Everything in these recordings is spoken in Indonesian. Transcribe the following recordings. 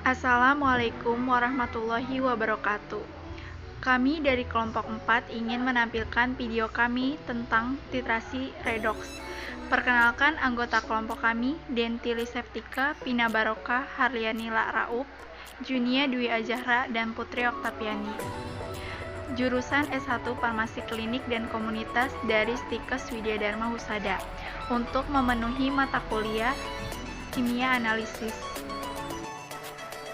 Assalamualaikum warahmatullahi wabarakatuh. Kami dari kelompok 4 ingin menampilkan video kami tentang titrasi redox. Perkenalkan anggota kelompok kami, Dentili Septika, Pina Barokah, Harliani La'Rauf, Junia Dwi Azahra, dan Putri Oktaviani. Jurusan S1 Farmasi Klinik dan Komunitas dari Stikes Widya Dharma Husada untuk memenuhi mata kuliah Kimia Analisis.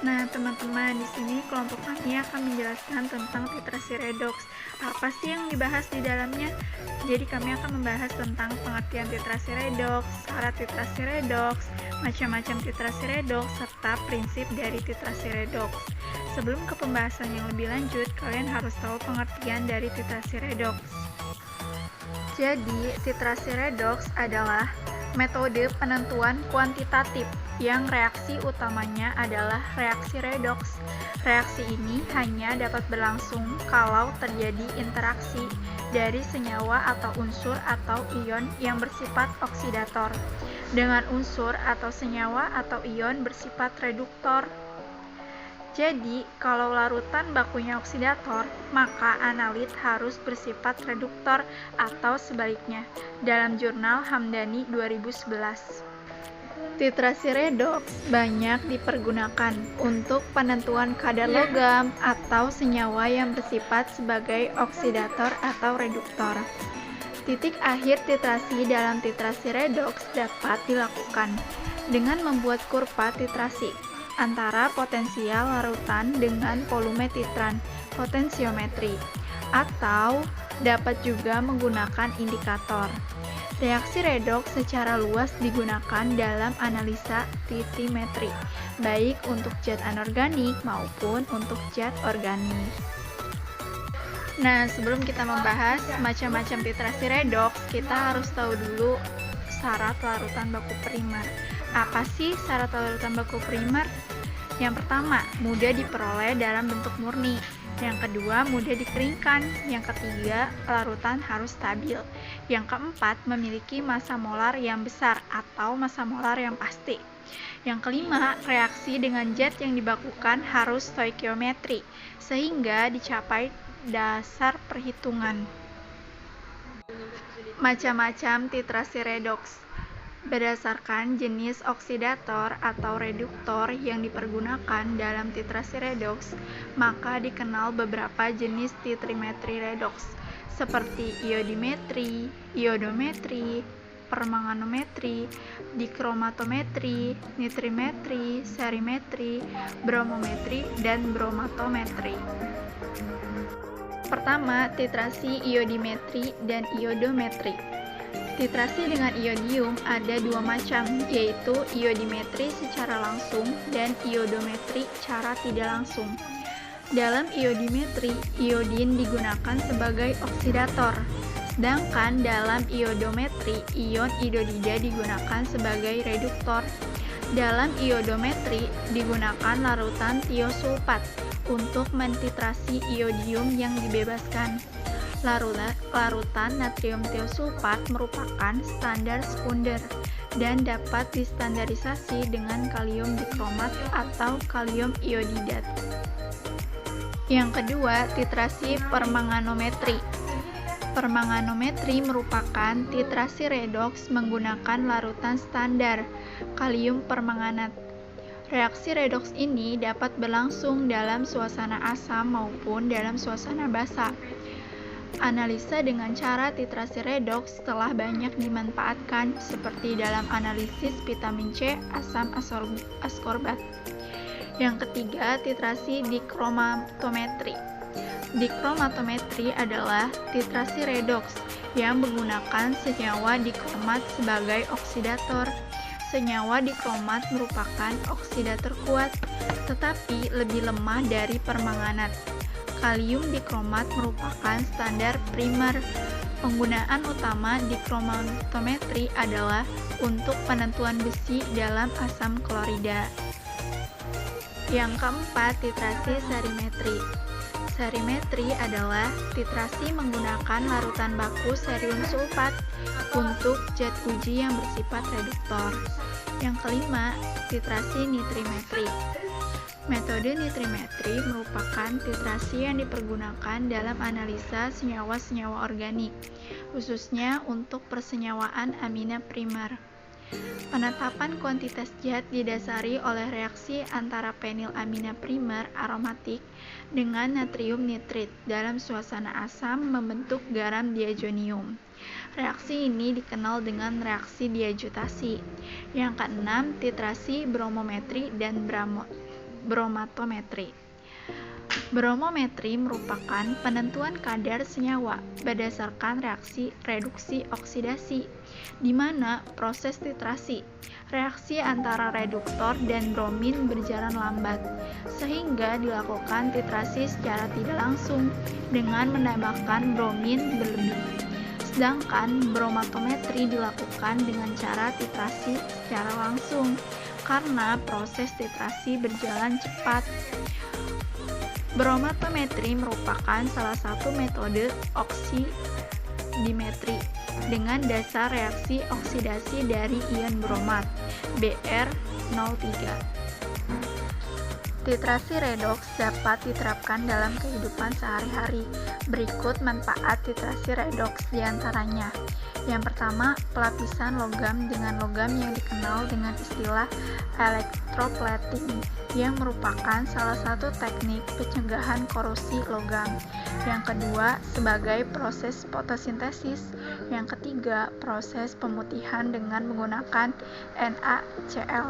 Nah, teman-teman, di sini kelompok kami akan menjelaskan tentang titrasi redox. Apa sih yang dibahas di dalamnya? Jadi kami akan membahas tentang pengertian titrasi redox, syarat titrasi redox, macam-macam titrasi redox, serta prinsip dari titrasi redox. Sebelum ke pembahasan yang lebih lanjut, kalian harus tahu pengertian dari titrasi redox. Jadi, titrasi redox adalah metode penentuan kuantitatif yang reaksi utamanya adalah reaksi redox. Reaksi ini hanya dapat berlangsung kalau terjadi interaksi dari senyawa atau unsur atau ion yang bersifat oksidator dengan unsur atau senyawa atau ion bersifat reduktor. Jadi, kalau larutan bakunya oksidator, maka analit harus bersifat reduktor atau sebaliknya. Dalam jurnal Hamdani 2011. Titrasi redox banyak dipergunakan untuk penentuan kadar logam atau senyawa yang bersifat sebagai oksidator atau reduktor. Titik akhir titrasi dalam titrasi redox dapat dilakukan dengan membuat kurva titrasi antara potensial larutan dengan volume titran, potensiometri, atau dapat juga menggunakan indikator. Reaksi redox secara luas digunakan dalam analisa titimetri, baik untuk zat anorganik maupun untuk zat organik. Nah, sebelum kita membahas macam-macam titrasi redox, kita harus tahu dulu syarat larutan baku primer. Apa sih syarat larutan baku primer? Yang pertama, mudah diperoleh dalam bentuk murni. Yang kedua, mudah dikeringkan. Yang ketiga, larutan harus stabil. Yang keempat, memiliki massa molar yang besar atau massa molar yang pasti. Yang kelima, reaksi dengan zat yang dibakukan harus stoikiometri, sehingga dicapai dasar perhitungan. Macam-macam titrasi redox. Berdasarkan jenis oksidator atau reduktor yang dipergunakan dalam titrasi redox, maka dikenal beberapa jenis titrimetri redox, seperti iodimetri, iodometri, permanganometri, dikromatometri, nitrimetri, serimetri, bromometri, dan bromatometri. Pertama, titrasi iodimetri dan iodometri. Titrasi dengan iodium ada dua macam, yaitu iodimetri secara langsung dan iodometri secara tidak langsung. Dalam iodimetri, iodin digunakan sebagai oksidator, sedangkan dalam iodometri, ion iodida digunakan sebagai reduktor. Dalam iodometri, digunakan larutan tiosulfat untuk mentitrasi iodium yang dibebaskan. Larutan natrium tiosulfat merupakan standar sekunder dan dapat distandarisasi dengan kalium dikromat atau kalium iodidat. Yang kedua, titrasi permanganometri. Permanganometri merupakan titrasi redox menggunakan larutan standar kalium permanganat. Reaksi redox ini dapat berlangsung dalam suasana asam maupun dalam suasana basa. Analisa dengan cara titrasi redox telah banyak dimanfaatkan, seperti dalam analisis vitamin C asam askorbat. Yang ketiga, titrasi dikromatometri. Dikromatometri adalah titrasi redox yang menggunakan senyawa dikromat sebagai oksidator. Senyawa dikromat merupakan oksidator kuat, tetapi lebih lemah dari permanganat. Kalium dikromat merupakan standar primer. Penggunaan utama dikromatometri adalah untuk penentuan besi dalam asam klorida. Yang keempat, titrasi serimetri. Serimetri adalah titrasi menggunakan larutan baku serium sulfat untuk zat uji yang bersifat reduktor. Yang kelima, titrasi nitrimetri. Metode nitrimetri merupakan titrasi yang dipergunakan dalam analisa senyawa-senyawa organik, khususnya untuk persenyawaan amina primer. Penetapan kuantitas zat didasari oleh reaksi antara fenilamina primer aromatik dengan natrium nitrit dalam suasana asam membentuk garam diazonium. Reaksi ini dikenal dengan reaksi diazotasi. Yang keenam, titrasi bromometri dan bromatometri. Bromometri merupakan penentuan kadar senyawa berdasarkan reaksi reduksi oksidasi, di mana proses titrasi, reaksi antara reduktor dan bromin berjalan lambat, sehingga dilakukan titrasi secara tidak langsung dengan menambahkan bromin berlebih. Sedangkan bromatometri dilakukan dengan cara titrasi secara langsung, karena proses titrasi berjalan cepat. Bromatometri merupakan salah satu metode oksidimetri dengan dasar reaksi oksidasi dari ion bromat Br03. Titrasi redoks dapat diterapkan dalam kehidupan sehari-hari. Berikut manfaat titrasi redoks diantaranya. Yang pertama, pelapisan logam dengan logam yang dikenal dengan istilah electroplating, yang merupakan salah satu teknik pencegahan korosi logam. Yang kedua, sebagai proses fotosintesis. Yang ketiga, proses pemutihan dengan menggunakan NaCl.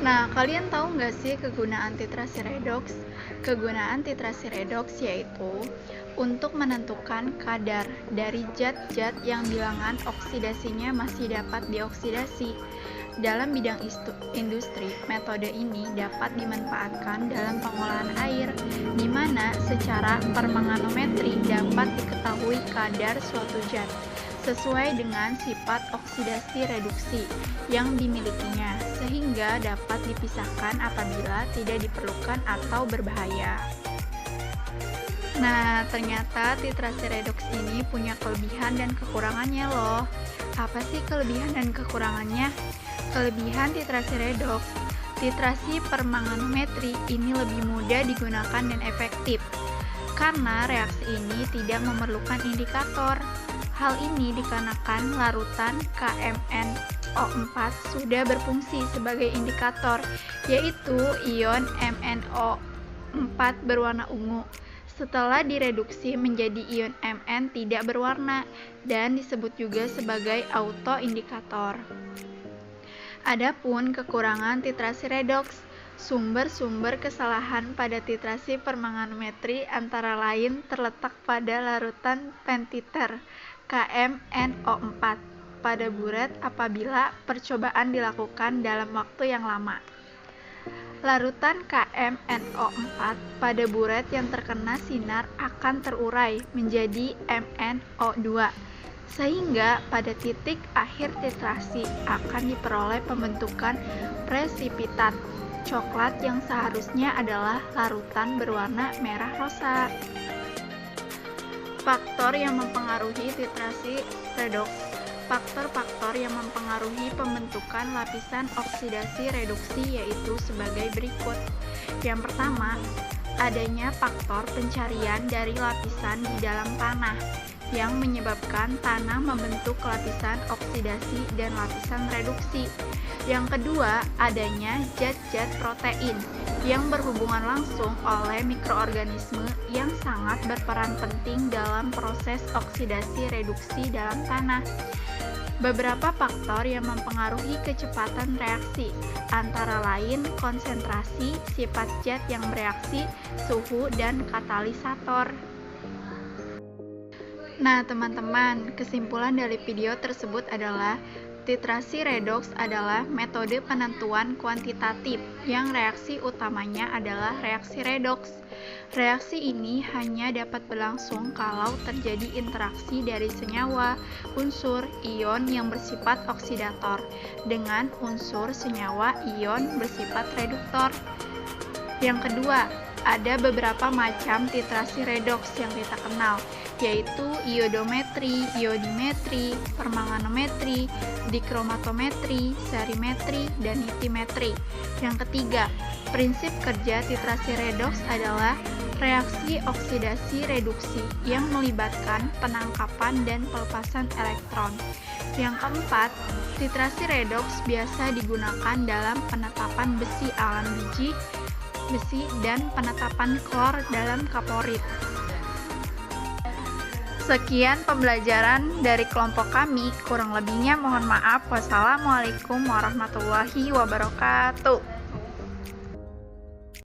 Nah, kalian tahu nggak sih kegunaan titrasi redoks? Kegunaan titrasi redoks yaitu untuk menentukan kadar dari zat-zat yang bilangan oksidasinya masih dapat dioksidasi. Dalam bidang industri, metode ini dapat dimanfaatkan dalam pengolahan air, di mana secara permanganometri dapat diketahui kadar suatu zat sesuai dengan sifat oksidasi reduksi yang dimilikinya, sehingga dapat dipisahkan apabila tidak diperlukan atau berbahaya. Nah, ternyata titrasi redoks ini punya kelebihan dan kekurangannya loh. Apa sih kelebihan dan kekurangannya? Kelebihan titrasi redoks, titrasi permanganometri ini lebih mudah digunakan dan efektif, karena reaksi ini tidak memerlukan indikator. Hal ini dikarenakan larutan KMnO4 sudah berfungsi sebagai indikator, yaitu ion MnO4 berwarna ungu. Setelah direduksi menjadi ion Mn tidak berwarna dan disebut juga sebagai autoindikator. Adapun kekurangan titrasi redoks, sumber-sumber kesalahan pada titrasi permanganometri antara lain terletak pada larutan pentiter KMnO4 pada buret apabila percobaan dilakukan dalam waktu yang lama. Larutan KMnO4 pada buret yang terkena sinar akan terurai menjadi MnO2, sehingga pada titik akhir titrasi akan diperoleh pembentukan presipitat coklat yang seharusnya adalah larutan berwarna merah rosa. Faktor yang mempengaruhi titrasi redoks. Faktor-faktor yang mempengaruhi pembentukan lapisan oksidasi reduksi yaitu sebagai berikut. Yang pertama, adanya faktor pencarian dari lapisan di dalam tanah yang menyebabkan tanah membentuk lapisan oksidasi dan lapisan reduksi. Yang kedua, adanya zat-zat protein yang berhubungan langsung oleh mikroorganisme yang sangat berperan penting dalam proses oksidasi reduksi dalam tanah. Beberapa faktor yang mempengaruhi kecepatan reaksi, antara lain konsentrasi, sifat zat yang bereaksi, suhu, dan katalisator. Nah, teman-teman, kesimpulan dari video tersebut adalah titrasi redoks adalah metode penentuan kuantitatif yang reaksi utamanya adalah reaksi redoks. Reaksi ini hanya dapat berlangsung kalau terjadi interaksi dari senyawa, unsur, ion yang bersifat oksidator dengan unsur senyawa ion bersifat reduktor. Yang kedua, ada beberapa macam titrasi redoks yang kita kenal. yaitu iodometri, iodimetri, permanganometri, dikromatometri, serimetri, dan nitimetri. Yang ketiga, prinsip kerja titrasi redoks adalah reaksi oksidasi reduksi yang melibatkan penangkapan dan pelepasan elektron. Yang keempat, titrasi redoks biasa digunakan dalam penetapan besi alam besi dan penetapan klor dalam kaporit. Sekian pembelajaran dari kelompok kami, kurang lebihnya mohon maaf. Wassalamualaikum warahmatullahi wabarakatuh.